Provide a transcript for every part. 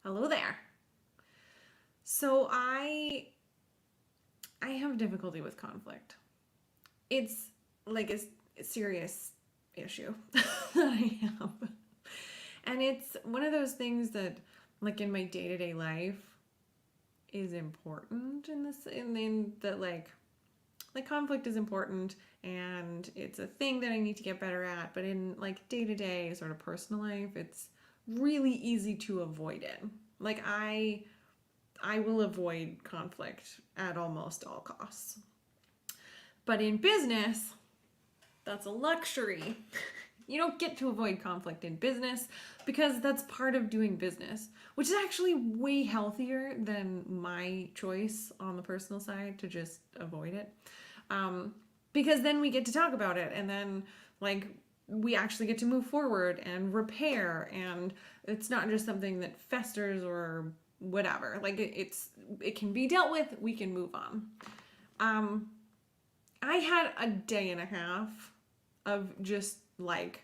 Hello there. So I have difficulty with conflict. It's like a serious issue that I have. And it's one of those things that like in my day-to-day life is important in that like conflict is important and it's a thing that I need to get better at, but in like day-to-day sort of personal life, it's really easy to avoid it. Like I will avoid conflict at almost all costs. But in business, that's a luxury. You don't get to avoid conflict in business because that's part of doing business, which is actually way healthier than my choice on the personal side to just avoid it. Because then we get to talk about it and then, like, we actually get to move forward and repair, and it's not just something that festers or whatever. Like, it can be dealt with, we can move on. Um, I had a day and a half of just like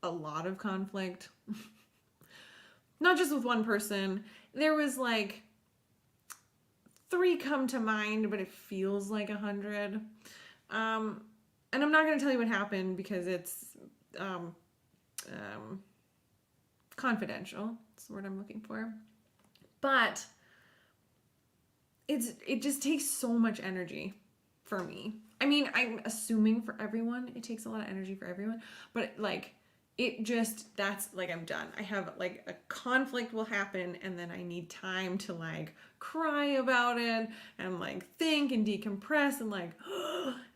a lot of conflict. Not just with one person. There was like three come to mind, but it feels like 100. Um, and I'm not going to tell you what happened because it's um, um, confidential. That's the word I'm looking for. But it just takes so much energy for me. I mean, I'm assuming for everyone it takes a lot of energy for everyone, but like it just that's like I'm done. I have like a conflict will happen and then I need time to like cry about it and like think and decompress and like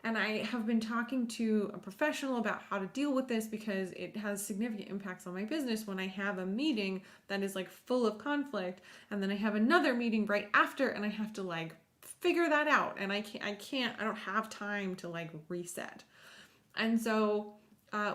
and I have been talking to a professional about how to deal with this because it has significant impacts on my business when I have a meeting that is like full of conflict and then I have another meeting right after and I have to like figure that out and I don't have time to like reset. And so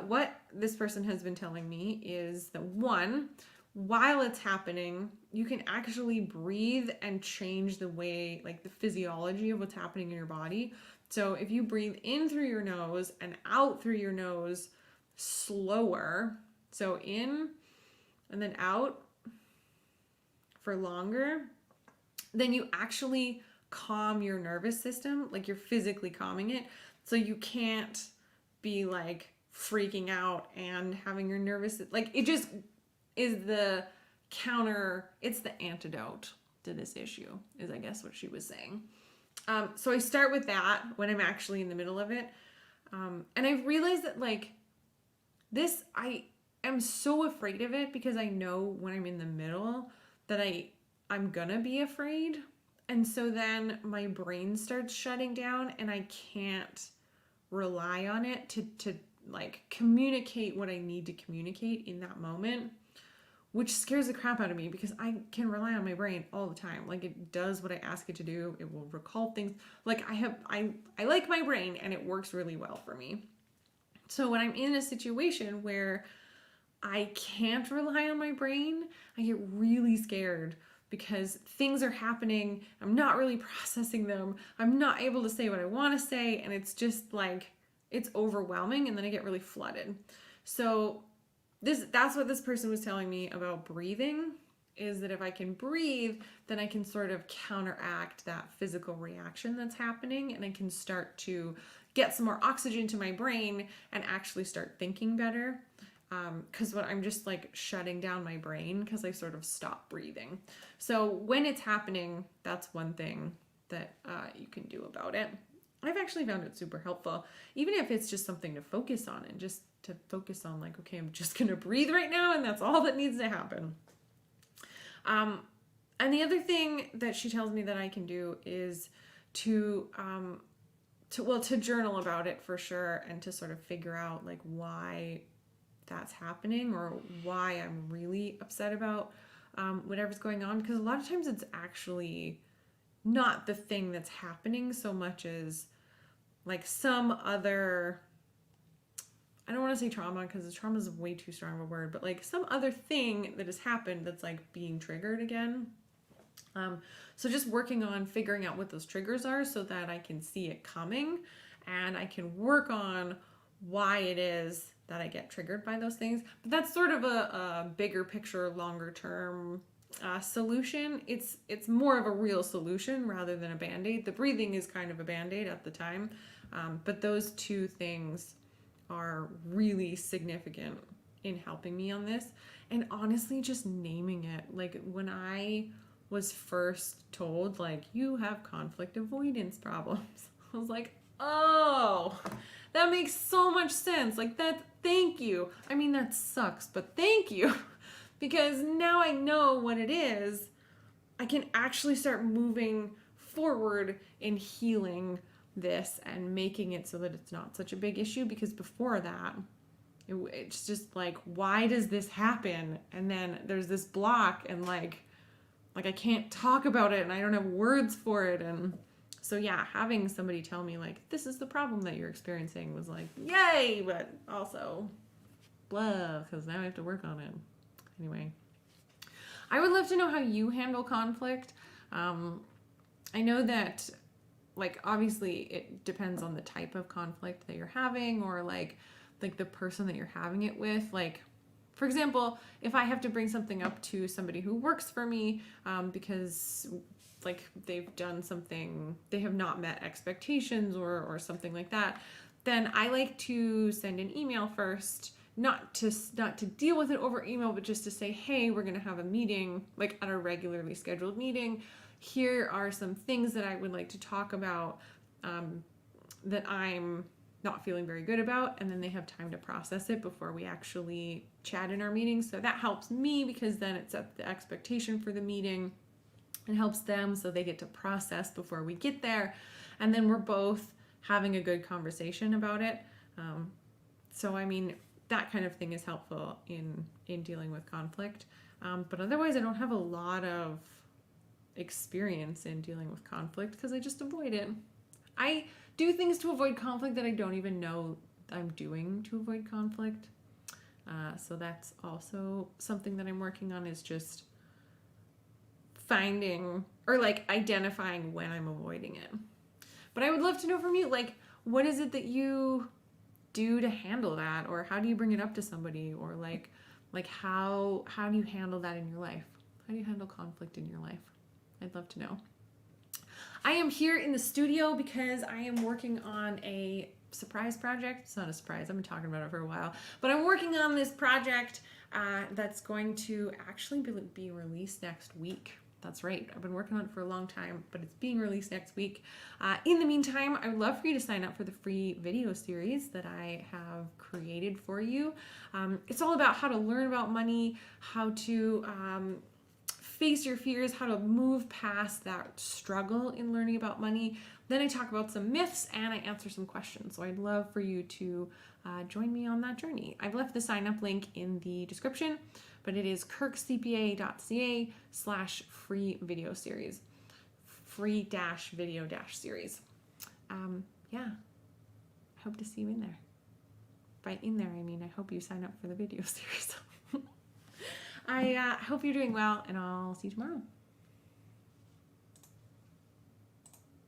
what this person has been telling me is that one, while it's happening, you can actually breathe and change the way, like the physiology of what's happening in your body. So if you breathe in through your nose and out through your nose slower, so in and then out for longer, then you actually calm your nervous system, like you're physically calming it. So you can't be like freaking out and having your nervous like it just is the counter, it's the antidote to this issue, is I guess what she was saying. So I start with that when I'm actually in the middle of it. And I've realized that like this, I am so afraid of it because I know when I'm in the middle that I'm gonna be afraid. And so then my brain starts shutting down and I can't rely on it to like communicate what I need to communicate in that moment, which scares the crap out of me because I can rely on my brain all the time. Like it does what I ask it to do. It will recall things. Like I like my brain and it works really well for me. So when I'm in a situation where I can't rely on my brain, I get really scared because things are happening. I'm not really processing them. I'm not able to say what I want to say. And it's just like, it's overwhelming. And then I get really flooded. So that's what this person was telling me about breathing, is that if I can breathe, then I can sort of counteract that physical reaction that's happening and I can start to get some more oxygen to my brain and actually start thinking better. Because when I'm just like shutting down my brain because I sort of stop breathing. So when it's happening, that's one thing that you can do about it. I've actually found it super helpful, even if it's just something to focus on and just to focus on like, okay, I'm just gonna breathe right now and that's all that needs to happen. Um, and the other thing that she tells me that I can do is to to journal about it for sure and to sort of figure out like why that's happening or why I'm really upset about whatever's going on, because a lot of times it's actually not the thing that's happening so much as like some other, I don't want to say trauma because trauma is way too strong of a word, but like some other thing that has happened that's like being triggered again. So just working on figuring out what those triggers are so that I can see it coming and I can work on why it is that I get triggered by those things. But that's sort of a bigger picture, longer term solution. It's more of a real solution rather than a band-aid. The breathing is kind of a band-aid at the time, but those two things are really significant in helping me on this. And honestly, just naming it, like when I was first told, like, you have conflict avoidance problems, I was like, oh, that makes so much sense. Like, that, thank you. I mean, that sucks, but thank you. Because now I know what it is. I can actually start moving forward in healing this and making it so that it's not such a big issue. Because before that, it's just like, why does this happen? And then there's this block, and like I can't talk about it, and I don't have words for it. And so yeah, having somebody tell me like, this is the problem that you're experiencing, was like, yay, but also blah, because now I have to work on it. Anyway, I would love to know how you handle conflict. I know that, like, obviously it depends on the type of conflict that you're having, or like the person that you're having it with. Like, for example, if I have to bring something up to somebody who works for me, because like they've done something, they have not met expectations or something like that, then I like to send an email first, not to deal with it over email, but just to say, hey, we're going to have a meeting, like at a regularly scheduled meeting. Here are some things that I would like to talk about, that I'm not feeling very good about, and then they have time to process it before we actually chat in our meeting. So that helps me, because then it sets the expectation for the meeting and helps them so they get to process before we get there, and then we're both having a good conversation about it. So I mean, that kind of thing is helpful in dealing with conflict, but otherwise I don't have a lot of experience in dealing with conflict, because I just avoid it. I do things to avoid conflict that I don't even know I'm doing to avoid conflict. So that's also something that I'm working on, is just finding, or like identifying when I'm avoiding it. But I would love to know from you, like, what is it that you do to handle that, or how do you bring it up to somebody, or like how do you handle that in your life? How do you handle conflict in your life? I'd love to know. I am here in the studio because I am working on a surprise project. It's not a surprise, I've been talking about it for a while, but I'm working on this project that's going to actually be released next week. That's right, I've been working on it for a long time, but it's being released next week. In the meantime, I would love for you to sign up for the free video series that I have created for you. It's all about how to learn about money, how to face your fears, how to move past that struggle in learning about money. Then I talk about some myths and I answer some questions. So I'd love for you to join me on that journey. I've left the sign up link in the description, but it is kirkcpa.ca/free video series. Free-video-series. Yeah, I hope to see you in there. By in there, I mean I hope you sign up for the video series. I hope you're doing well, and I'll see you tomorrow.